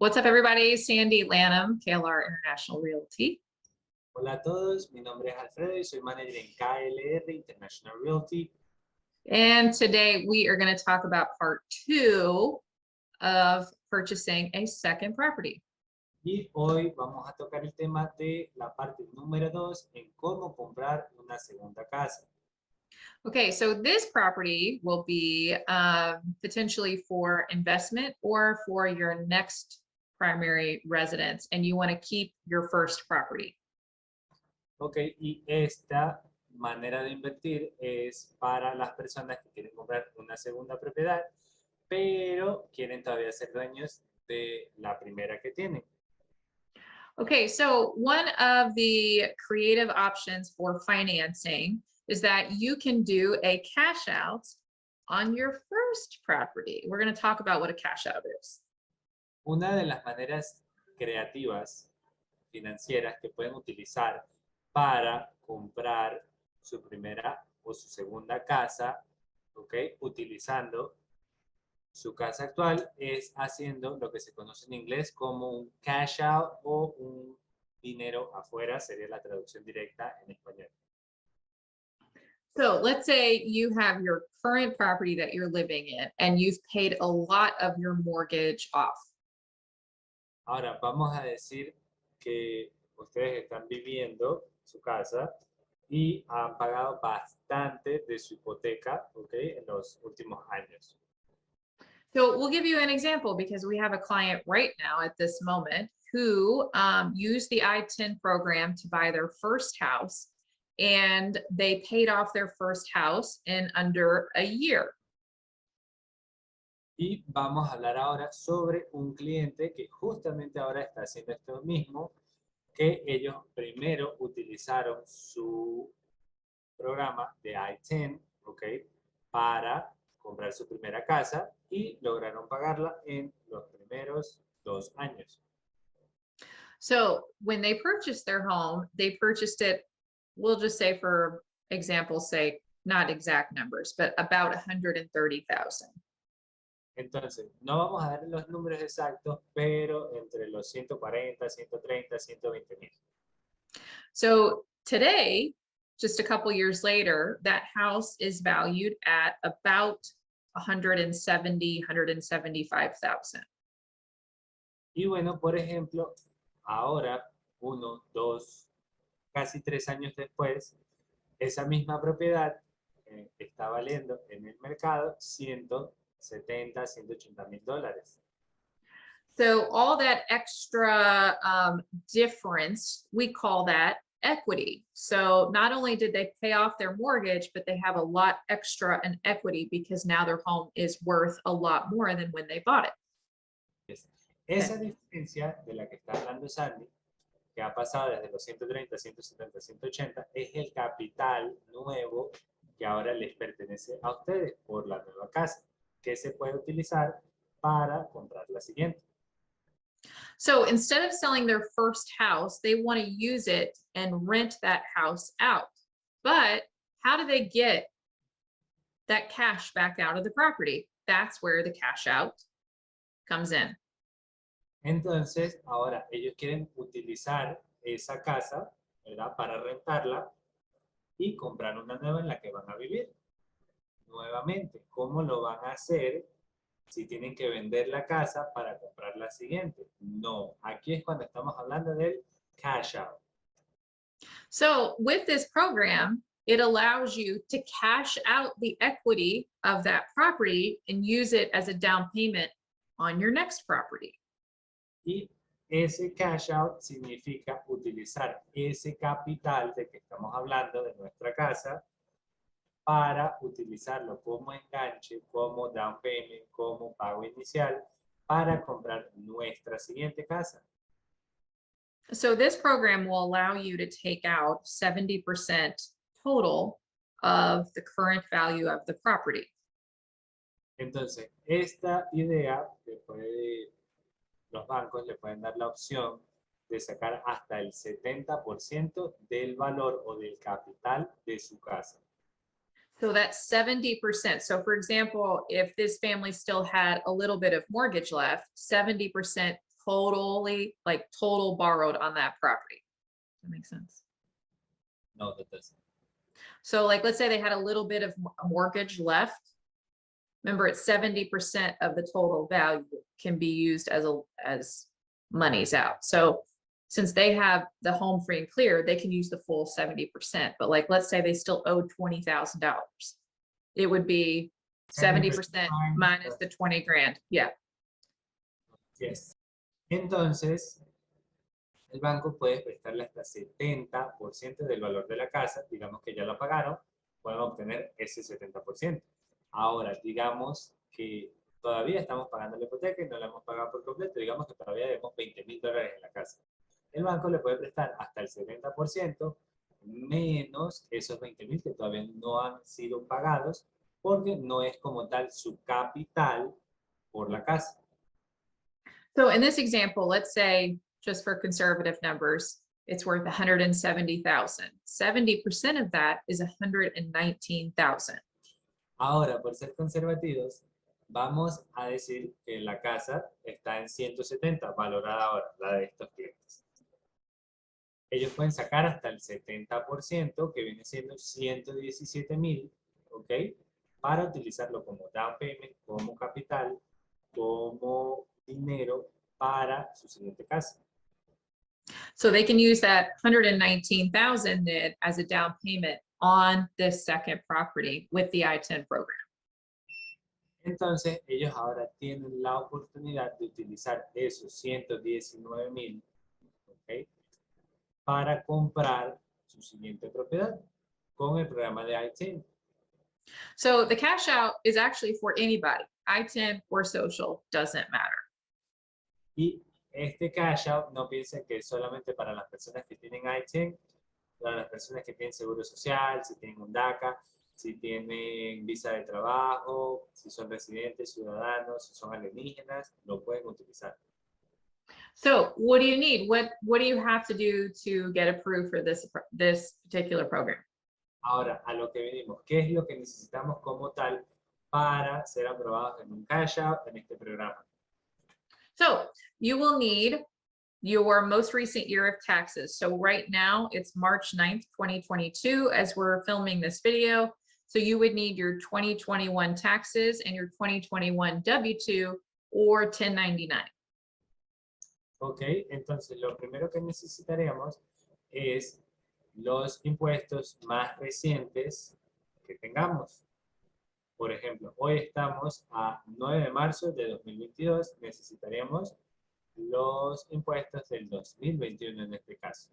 What's up, everybody? Sandy Lanham, KLR International Realty. Hola a todos, mi nombre es Alfredo y soy manager en KLR International Realty. And today we are going to talk about part 2 of purchasing a second property. Y hoy vamos a tocar el tema de la parte número 2 en cómo comprar una segunda casa. Okay, so this property will be potentially for investment or for your next primary residence, and you want to keep your first property. Ok, y esta manera de invertir es para las personas que quieren comprar una segunda propiedad, pero quieren todavía ser dueños de la primera que tienen. Okay, so one of the creative options for financing is that you can do a cash out on your first property. We're going to talk about what a cash out is. Una de las maneras creativas financieras que pueden utilizar para comprar su primera o su segunda casa, ¿ok? Utilizando su casa actual, es haciendo lo que se conoce en inglés como un cash out o un dinero afuera, sería la traducción directa en español. So let's say you have your current property that you're living in and you've paid a lot of your mortgage off. Ahora, vamos a decir que ustedes están viviendo su casa y han pagado bastante de su hipoteca, ¿ok? En los últimos años. So we'll give you an example because we have a client right now at this moment who used the ITIN program to buy their first house, and they paid off their first house in under a year. Y vamos a hablar ahora sobre un cliente que justamente ahora está haciendo esto mismo, que ellos primero utilizaron su programa de ITIN, ¿ok? Para comprar su primera casa y lograron pagarla en los primeros 2 años. So when they purchased their home, they purchased it, we'll just say for example's sake, not exact numbers, but about 130,000. Entonces, no vamos a dar los números exactos, pero entre los 140, 130, 120 mil. So today, just a couple years later, that house is valued at about 170, 175,000. Y bueno, por ejemplo, ahora, 1, 2, casi 3 años después, esa misma propiedad está valiendo en el mercado 170, 180 mil dólares. So all that extra difference, we call that equity. So not only did they pay off their mortgage, but they have a lot extra in equity because now their home is worth a lot more than when they bought it. Esa diferencia de la que está hablando Sandy, que ha pasado desde los 130, 170, 180, es el capital nuevo que ahora les pertenece a ustedes por la nueva casa, que se puede utilizar para comprar la siguiente. So instead of selling their first house, they want to use it and rent that house out. But how do they get that cash back out of the property? That's where the cash out comes in. Entonces, ahora ellos quieren utilizar esa casa, ¿verdad? Para rentarla y comprar una nueva en la que van a vivir. Nuevamente, ¿cómo lo van a hacer si tienen que vender la casa para comprar la siguiente? No, aquí es cuando estamos hablando del cash out. So with this program, it allows you to cash out the equity of that property and use it as a down payment on your next property. Y ese cash out significa utilizar ese capital de que estamos hablando de nuestra casa para utilizarlo como enganche, como down payment, como pago inicial para comprar nuestra siguiente casa. So this program will allow you to take out 70% total of the current value of the property. Entonces, esta idea los bancos le pueden dar la opción de sacar hasta el 70% del valor o del capital de su casa. So that's 70%. So for example, if this family still had a little bit of mortgage left, 70% total borrowed on that property. That makes sense. No, that doesn't. So like, let's say they had a little bit of mortgage left. Remember, it's 70% of the total value can be used as monies out. So since they have the home free and clear, they can use the full 70%. But like, let's say they still owed $20,000. It would be 70% minus the 20 grand. Yeah. Yes. Entonces, el banco puede prestarle hasta 70% del valor de la casa, digamos que ya la pagaron, pueden obtener ese 70%. Ahora, digamos que todavía estamos pagando la hipoteca y no la hemos pagado por completo, digamos que todavía debemos $20,000 en la casa. El banco le puede prestar hasta el 70% menos esos 20,000 que todavía no han sido pagados, porque no es como tal su capital por la casa. So in this example, let's say, just for conservative numbers, it's worth 170,000. 70% of that is 119,000. Ahora, por ser conservativos, vamos a decir que la casa está en 170, valorada ahora, la de estos clientes. Ellos pueden sacar hasta el 70%, que viene siendo 117,000, ¿ok? Para utilizarlo como down payment, como capital, como dinero para su siguiente casa. So they can use that 119,000 then as a down payment on this second property with the ITIN program. Entonces, ellos ahora tienen la oportunidad de utilizar esos 119,000, ¿ok? Para comprar su siguiente propiedad con el programa de ITIN. So the cash out is actually for anybody, ITIN or social, doesn't matter. Y este cash out, no piensen que es solamente para las personas que tienen ITIN, para las personas que tienen seguro social, si tienen un DACA, si tienen visa de trabajo, si son residentes, ciudadanos, si son alienígenas, lo pueden utilizar. So what do you need? What do you have to do to get approved for this particular program? Ahora, a lo que venimos, ¿qué es lo que necesitamos como tal para ser aprobados en un cash out en este programa? So you will need your most recent year of taxes. So right now it's March 9th, 2022, as we're filming this video. So you would need your 2021 taxes and your 2021 W-2 or 1099. Ok, entonces lo primero que necesitaremos es los impuestos más recientes que tengamos. Por ejemplo, hoy estamos a 9 de marzo de 2022, necesitaríamos los impuestos del 2021 en este caso.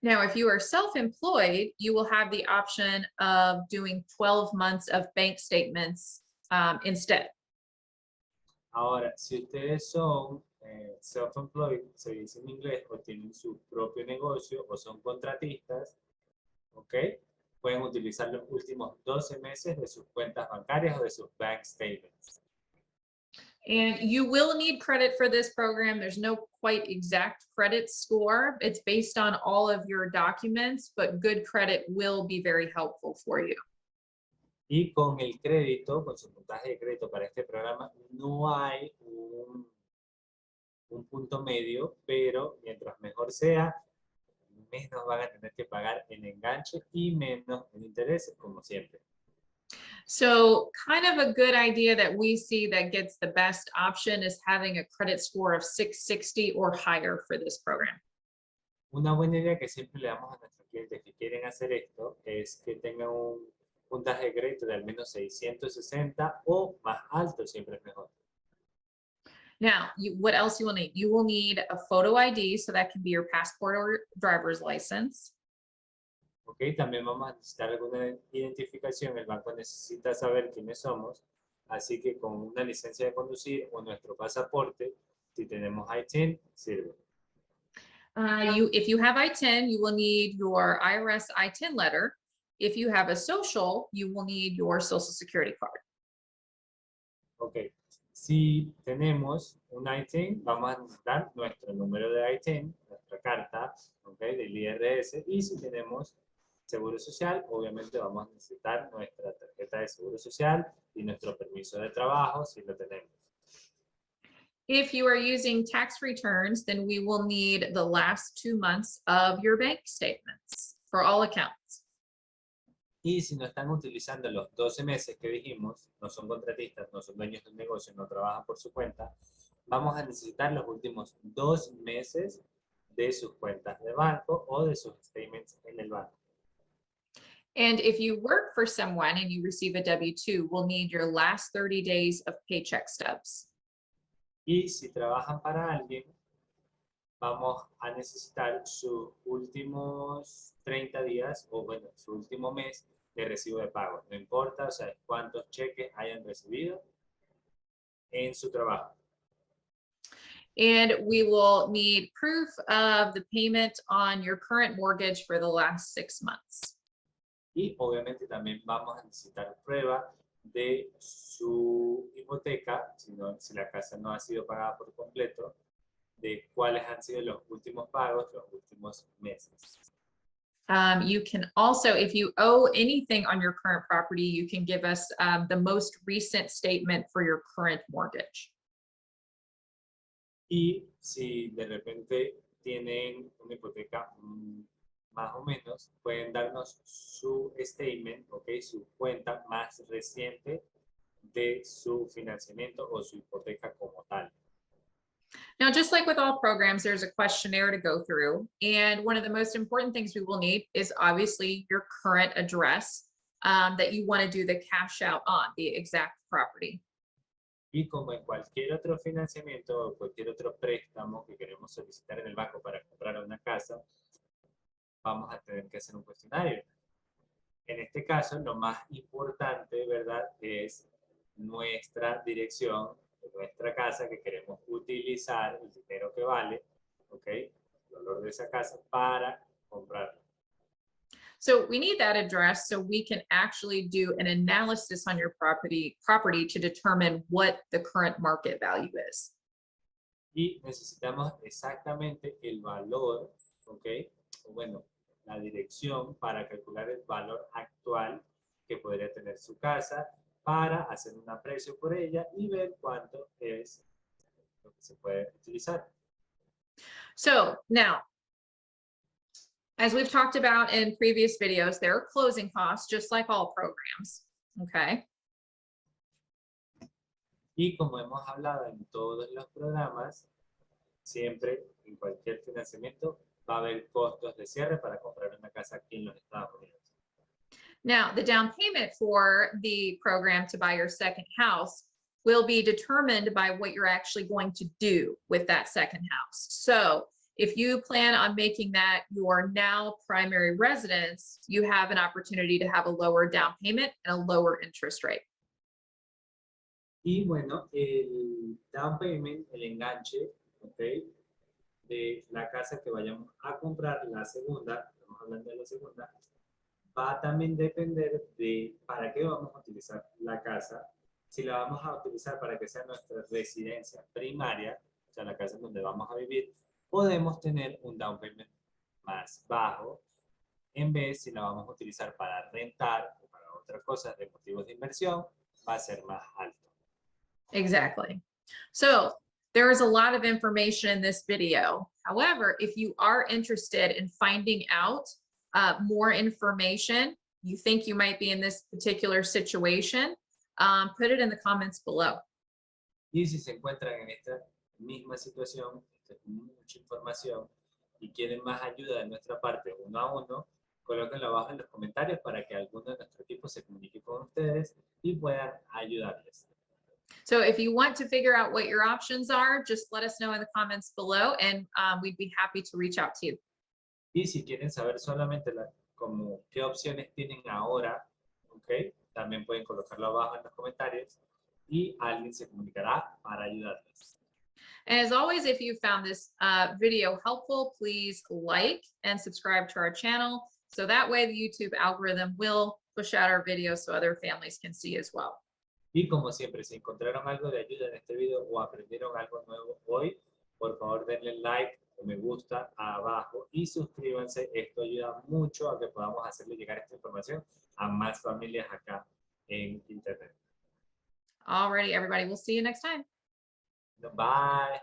Now, if you are self-employed, you will have the option of doing 12 months of bank statements instead. Ahora, si ustedes son self-employed, se dice en inglés, o tienen su propio negocio, o son contratistas, ¿ok? Pueden utilizar los últimos 12 meses de sus cuentas bancarias o de sus bank statements. And you will need credit for this program. There's no quite exact credit score. It's based on all of your documents, but good credit will be very helpful for you. Y con el crédito, con su puntaje de crédito para este programa, no hay un punto medio, pero mientras mejor sea, menos van a tener que pagar en enganche y menos en intereses, como siempre. So kind of a good idea that we see that gets the best option is having a credit score of 660 or higher for this program. Una buena idea que siempre le damos a nuestros clientes que quieren hacer esto es que tengan un puntaje de crédito de al menos 660 o más alto, siempre es mejor. Now, what else you will need? You will need a photo ID, so that can be your passport or driver's license. Ok, también vamos a necesitar alguna identificación. El banco necesita saber quiénes somos, así que con una licencia de conducir o nuestro pasaporte, si tenemos ITIN, sirve. If you have ITIN, you will need your IRS ITIN letter. If you have a social, you will need your social security card. Ok, si tenemos un ITIN, vamos a necesitar nuestro número de ITIN, nuestra carta, okay, del IRS, y si tenemos seguro social, obviamente vamos a necesitar nuestra tarjeta de seguro social y nuestro permiso de trabajo, si lo tenemos. If you are using tax returns, then we will need the last 2 months of your bank statements for all accounts. Y si no están utilizando los 12 meses que dijimos, no son contratistas, no son dueños de un negocio, no trabajan por su cuenta, vamos a necesitar los últimos 2 meses de sus cuentas de banco o de sus statements en el banco. And if you work for someone and you receive a W-2, we'll need your last 30 days of paycheck stubs. Y si trabajan para alguien, vamos a necesitar sus últimos 30 días o bueno, su último mes de recibo de pago. No importa, o sea, cuántos cheques hayan recibido en su trabajo. And we will need proof of the payment on your current mortgage for the last 6 months. Y obviamente también vamos a necesitar prueba de su hipoteca, si la casa no ha sido pagada por completo, de cuáles han sido los últimos pagos, los últimos meses. You can also, if you owe anything on your current property, you can give us the most recent statement for your current mortgage. Y si de repente tienen una hipoteca más o menos, pueden darnos su statement, ¿ok? Su cuenta más reciente de su financiamiento o su hipoteca como tal. Now, just like with all programs, there's a questionnaire to go through. And one of the most important things we will need is obviously your current address that you want to do the cash out on, the exact property. Y como en cualquier otro financiamiento o cualquier otro préstamo que queremos solicitar en el banco para comprar una casa, vamos a tener que hacer un cuestionario. En este caso, lo más importante, ¿verdad?, es nuestra dirección de nuestra casa que queremos utilizar, el dinero que vale, ¿ok? El valor de esa casa para comprarla. So we need that address so we can actually do an analysis on your property to determine what the current market value is. Y necesitamos exactamente el valor, ¿ok? Bueno, la dirección para calcular el valor actual que podría tener su casa para hacer un aprecio por ella y ver cuánto es lo que se puede utilizar. So now, as we've talked about in previous videos, there are closing costs, just like all programs, okay? Y como hemos hablado en todos los programas, siempre en cualquier financiamiento va a haber costos de cierre para comprar una casa aquí en los Estados Unidos. Now, the down payment for the program to buy your second house will be determined by what you're actually going to do with that second house. So if you plan on making that your now primary residence, you have an opportunity to have a lower down payment and a lower interest rate. Y bueno, el down payment, el enganche, ¿ok?, de la casa que vayamos a comprar, la segunda, estamos hablando de la segunda, va a también depender de para qué vamos a utilizar la casa. Si la vamos a utilizar para que sea nuestra residencia primaria, o sea, la casa en donde vamos a vivir, podemos tener un down payment más bajo, en vez si la vamos a utilizar para rentar o para otras cosas de motivos de inversión, va a ser más alto. Exactly. So there is a lot of information in this video. However, if you are interested in finding out more information, you think you might be in this particular situation, put it in the comments below. Y si se encuentran en esta misma situación, mucha información, y quieren más ayuda de nuestra parte uno a uno, colóquenlo abajo en los comentarios para que alguno de nuestro equipo se comunique con ustedes y puedan ayudarles. So if you want to figure out what your options are, just let us know in the comments below and we'd be happy to reach out to you. Y si quieren saber solamente como qué opciones tienen ahora, ¿ok?, también pueden colocarlo abajo en los comentarios y alguien se comunicará para ayudarles. And as always, if you found this video helpful, please like and subscribe to our channel. So that way the YouTube algorithm will push out our videos so other families can see as well. Y como siempre, si encontraron algo de ayuda en este video o aprendieron algo nuevo hoy, por favor denle like o me gusta abajo y suscríbanse. Esto ayuda mucho a que podamos hacerle llegar esta información a más familias acá en Internet. Alrighty, everybody, we'll see you next time. Bye.